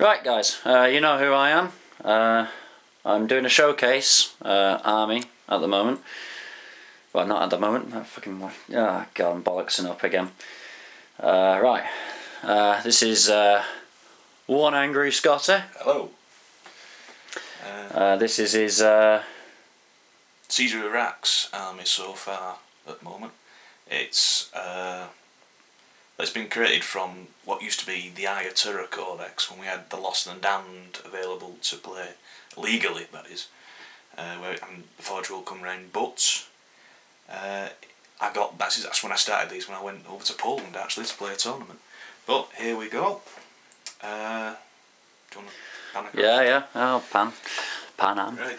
Right guys, you know who I am. I'm doing a showcase army at the moment. Well, not at the moment. Oh god, I'm bollocksing up again. Right, this is one angry Scotter. Hello. This is his Caesar Iraq's army so far at the moment. It's been created from what used to be the Ayatura Codex when we had the Lost and Damned available to play legally, that is. Where the Forge will come round, but that's when I started these, when I went over to Poland actually to play a tournament. But here we go. Do you want to pan across? yeah. Oh, Pan Am. Right.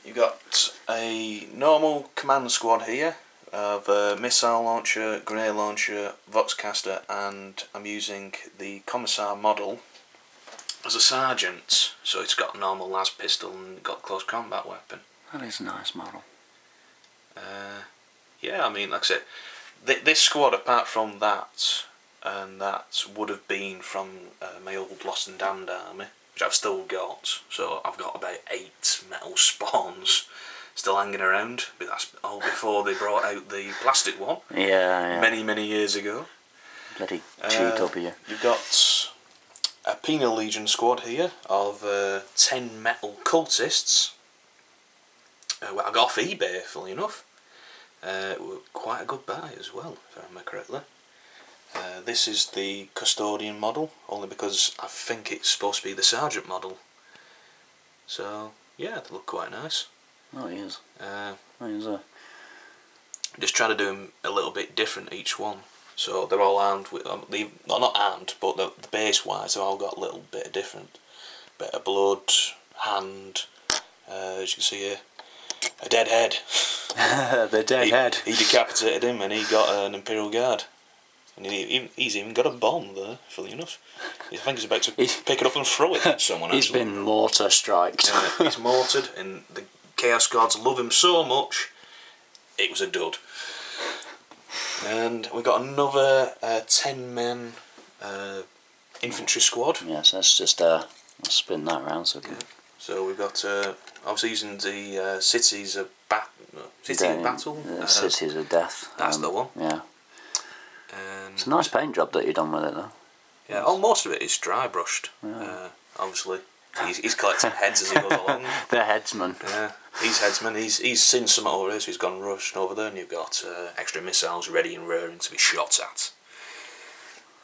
You've got a normal command squad here of a missile launcher, grenade launcher, voxcaster, and I'm using the Commissar model as a sergeant. So it's got a normal las pistol and got a close combat weapon. That is a nice model. Yeah, I mean, like I said, this squad, apart from that, and that would have been from my old Lost and Damned army, which I've still got. So I've got about 8 metal spawns still hanging around, but that's all before they brought out the plastic one. Yeah. Many years ago. Bloody GW. You've got a Penal Legion squad here of 10 metal cultists. Well, I got off eBay, funnily enough. Quite a good buy as well, if I remember correctly. This is the Custodian model, only because I think it's supposed to be the Sergeant model. So, yeah, they look quite nice. Oh, he is. Just trying to do them a little bit different, each one. So they're all armed with, not armed, but the base wise, they've all got a little bit of different. Bit of blood, hand, as you can see here, a dead head. The dead head. He decapitated him and he got an Imperial Guard. And he's even got a bomb there, funnily enough. I think he's about to pick it up and throw it at someone. He's been mortar striked. Yeah, he's mortared, and the Chaos Gods love him so much, it was a dud. And we got another 10-man infantry squad. Yes, let's just I'll spin that round so good. So we've got obviously using the Cities of Battle. Cities of Death. That's the one. Yeah. And it's a nice paint job that you've done with it though. Yeah, most of it is dry brushed. Yeah. Obviously, he's collecting heads as he goes along. The headsman. Yeah, he's headsman. He's seen some over here, so he's gone rushing over there, and you've got extra missiles ready and raring to be shot at.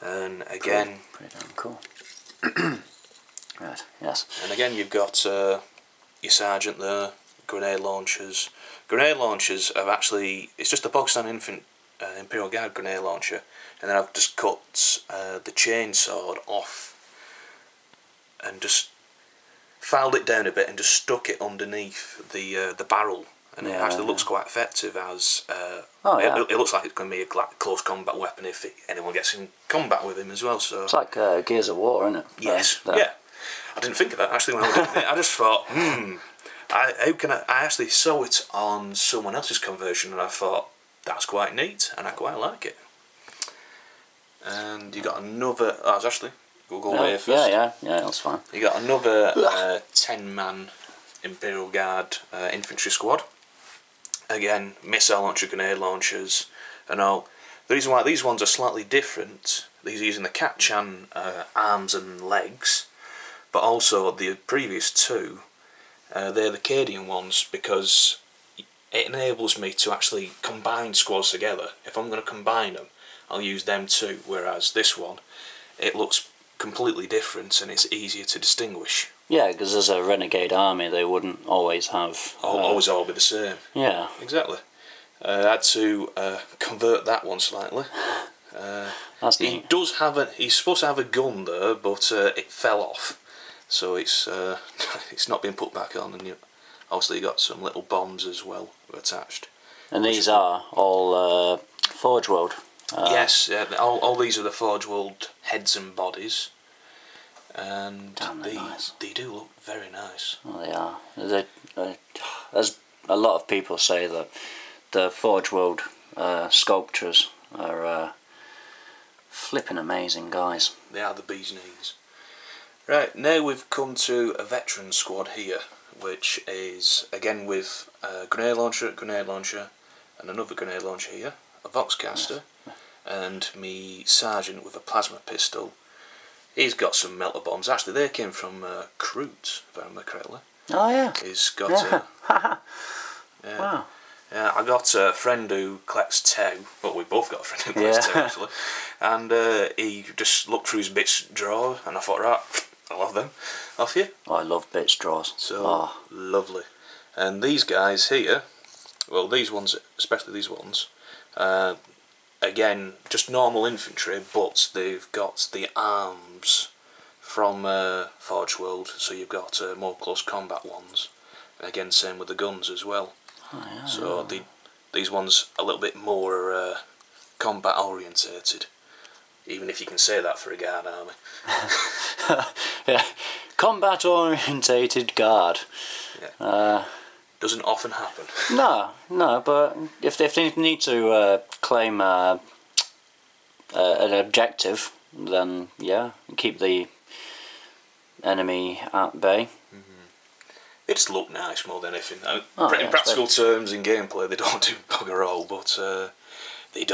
And again, pretty damn cool. Right. Yes. And again, you've got your sergeant there. Grenade launchers. Grenade launchers have actually, it's just a Pakistan Imperial Guard grenade launcher, and then I've just cut the chainsword off and just filed it down a bit and just stuck it underneath the barrel, and it actually looks quite effective as it looks like it's going to be a close combat weapon if anyone gets in combat with him as well. So it's like Gears of War, isn't it? Yes. Yeah. I didn't think of that actually when I was doing it. I just thought, I actually saw it on someone else's conversion and I thought that's quite neat and I quite like it. And you got another. Oh, it's actually we'll go away first. Yeah, that's fine. You got another 10-man Imperial Guard infantry squad. Again, missile launcher, grenade launchers, and all. The reason why these ones are slightly different, these are using the Katchan arms and legs, but also the previous two, they're the Cadian ones because it enables me to actually combine squads together. If I'm going to combine them, I'll use them too, whereas this one, it looks completely different and it's easier to distinguish. Yeah, because as a renegade army, they wouldn't always have... always all be the same. Yeah. Exactly. I had to convert that one slightly. That's neat. He's supposed to have a gun there, but it fell off. So it's it's not been put back on, and obviously you got some little bombs as well attached. And these are all Forge World. Yes, all these are the Forge World heads and bodies, and they do look very nice. Well, they are. As a lot of people say that the Forge World sculptures are flipping amazing guys. They are the bee's knees. Right, now we've come to a veteran squad here, which is again with a grenade launcher, and another grenade launcher here, a Voxcaster, and me sergeant with a plasma pistol. He's got some melter bombs. Actually, they came from Kroot, if I remember correctly. Oh yeah. He's got yeah. Wow. Yeah, I got a friend who collects tau. Well, we both got a friend who collects tau actually, and he just looked through his bits drawer, and I thought, right, I love them. Off you. Oh, I love bits draws. So lovely. And these guys here, well, these ones, especially these ones, again, just normal infantry, but they've got the arms from Forge World, so you've got more close combat ones. And again, same with the guns as well. Oh, yeah, So these ones a little bit more combat orientated, even if you can say that for a guard army. yeah. Combat orientated guard. Yeah. Doesn't often happen. No, but if they need to claim an objective, then yeah, keep the enemy at bay. They just look nice more than anything. Yeah, in practical terms, in gameplay, they don't do bugger all, but they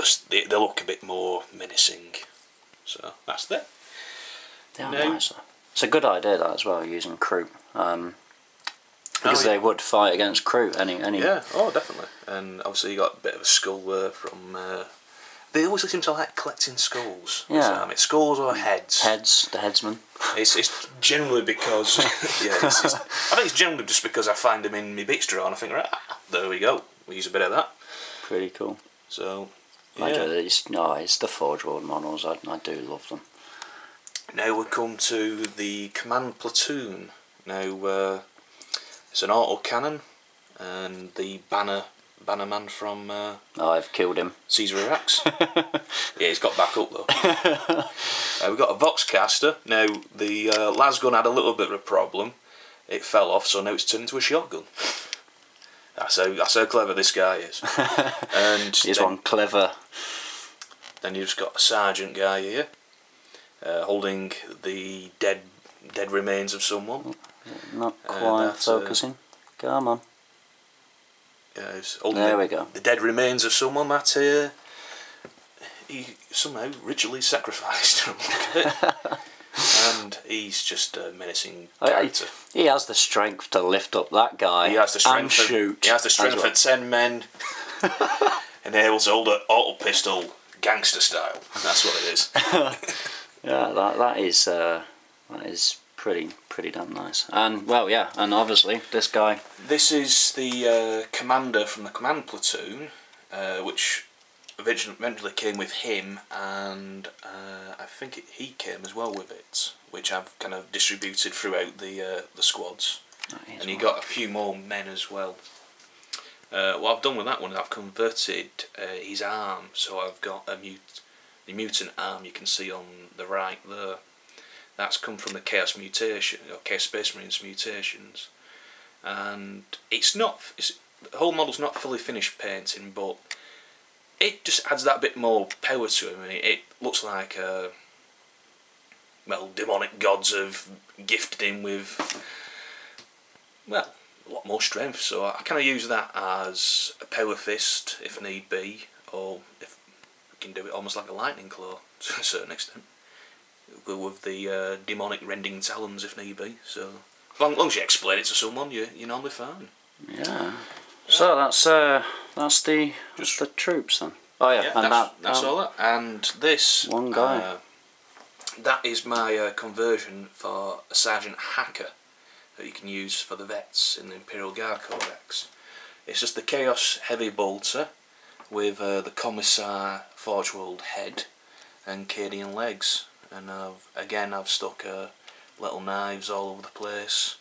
look a bit more menacing. So that's it. They are nicer. It's a good idea that as well, using Kroot. Because they would fight against Kroot any. Yeah, oh definitely. And obviously you got a bit of a skull there from. They always seem to like collecting skulls. Yeah. Skulls or heads. Heads, the headsman. It's generally because I think it's generally just because I find them in my bits drawer and I think, right, there we go. We use a bit of that. Pretty cool. So yeah. It's the Forge World models. I do love them. Now we come to the command platoon. Now it's an autocannon, and the bannerman from I've killed him. Caesar Arax. Yeah, he's got back up though. We've got a Voxcaster. Now the las gun had a little bit of a problem. It fell off, so now it's turned into a shotgun. That's how clever this guy is. And he's one clever. Then you've just got a sergeant guy here, holding the dead remains of someone. Not quite focusing. Come on. Yeah, there we go. The dead remains of someone that he somehow ritually sacrificed. And he's just a menacing character. He has the strength to lift up that guy. He has the strength and shoot. He has the strength for 10 men. And able to hold an auto pistol gangster style. That's what it is. Yeah, that is pretty damn nice. And well, yeah, and obviously this guy. This is the commander from the command platoon, which eventually came with him, and I think he came as well with it, which I've kind of distributed throughout the squads. And you got a few more men as well. What I've done with that one is I've converted his arm, so I've got the mutant arm you can see on the right there. That's come from the Chaos Mutation, or Chaos Space Marines mutations, and the whole model's not fully finished painting, but it just adds that bit more power to him. It looks like demonic gods have gifted him with a lot more strength, so I kind of use that as a power fist if need be, or if we can do it almost like a lightning claw to a certain extent, with the demonic rending talons if need be. So as long as you explain it to someone, you're normally fine. Yeah. So that's the troops then. Oh yeah, and that's all that. And this one guy. That is my conversion for a Sergeant Hacker that you can use for the vets in the Imperial Guard Codex. It's just the Chaos Heavy Bolter with the Commissar Forge World head and Cadian legs, and I've stuck little knives all over the place,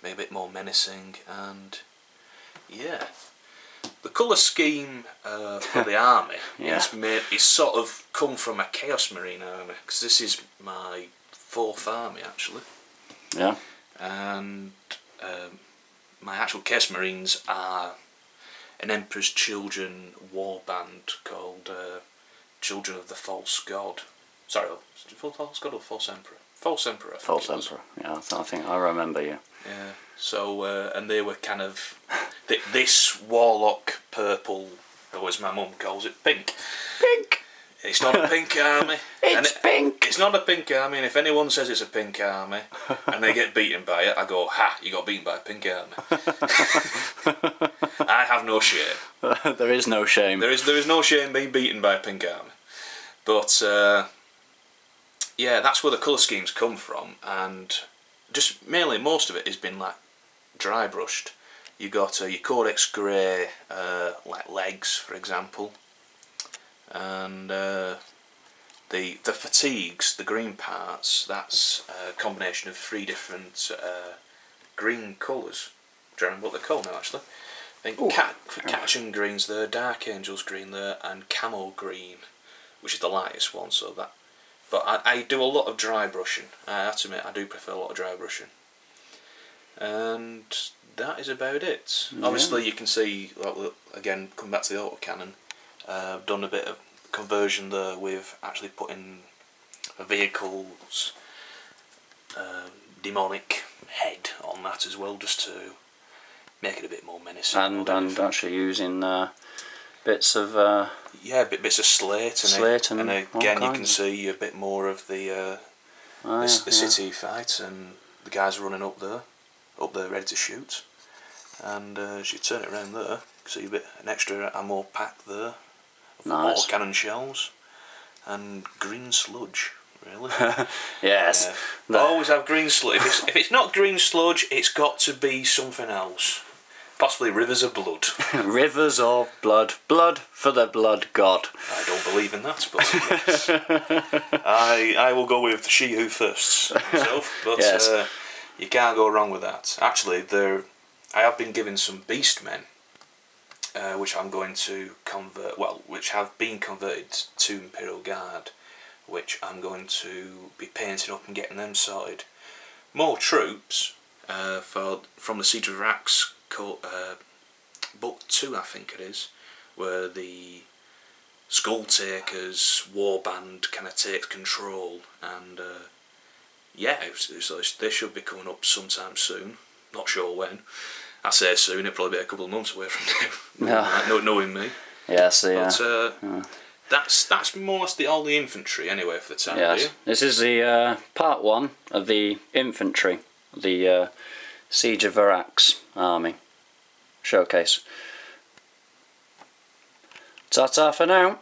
made a bit more menacing, and yeah. The colour scheme for the army is sort of come from a Chaos Marine army, because this is my 4th army actually. Yeah. And my actual Chaos Marines are an Emperor's Children war band called Children of the False God. Sorry, False God or False Emperor? False Emperor. False Emperor. Yeah, I think I remember you. Yeah. So and they were kind of this warlock purple, or as my mum calls it, pink. Pink. It's not a pink army. It's pink. It's not a pink army, and if anyone says it's a pink army and they get beaten by it, I go, ha! You got beaten by a pink army. I have no shame. There is no shame. There is no shame being beaten by a pink army. But yeah, that's where the colour schemes come from, and just mainly most of it has been like dry brushed. You got your Codex Grey like legs, for example, and the fatigues, the green parts. That's a combination of 3 different green colours. Do you remember what they're called now? Actually, I think Catachan Green's there, Dark Angel's green there, and Camo Green, which is the lightest one. So that. But I do a lot of dry brushing. I have to admit, I do prefer a lot of dry brushing. And that is about it. Yeah. Obviously, you can see, like, again, coming back to the autocannon, I've done a bit of conversion there with actually putting a vehicle's demonic head on that as well, just to make it a bit more menacing. And actually using bits of... yeah, bits of slate, and again you can see a bit more of the city fight, and the guys running up there ready to shoot. And as you turn it around there, you can see a bit an extra ammo pack there, nice. Cannon shells, and green sludge. Really? Yes. Always have green sludge. If it's not green sludge, it's got to be something else. Possibly rivers of blood. Rivers of blood. Blood for the blood god. I don't believe in that, but yes. I will go with She Who Thirsts myself, but yes. You can't go wrong with that. Actually, I have been given some Beastmen, which I'm going to convert, which have been converted to Imperial Guard, which I'm going to be painting up and getting them sorted. More troops from the Siege of Rax, book 2 I think it is, where the Skull Takers warband kind of takes control, and yeah, so they should be coming up sometime soon. Not sure when. I say soon, it'll probably be a couple of months away from now. Yeah. Knowing me. Yes, yeah. But that's more or less all the infantry anyway for the time being. This is the part 1 of the infantry, the Siege of Varax army showcase. Ta-ta for now.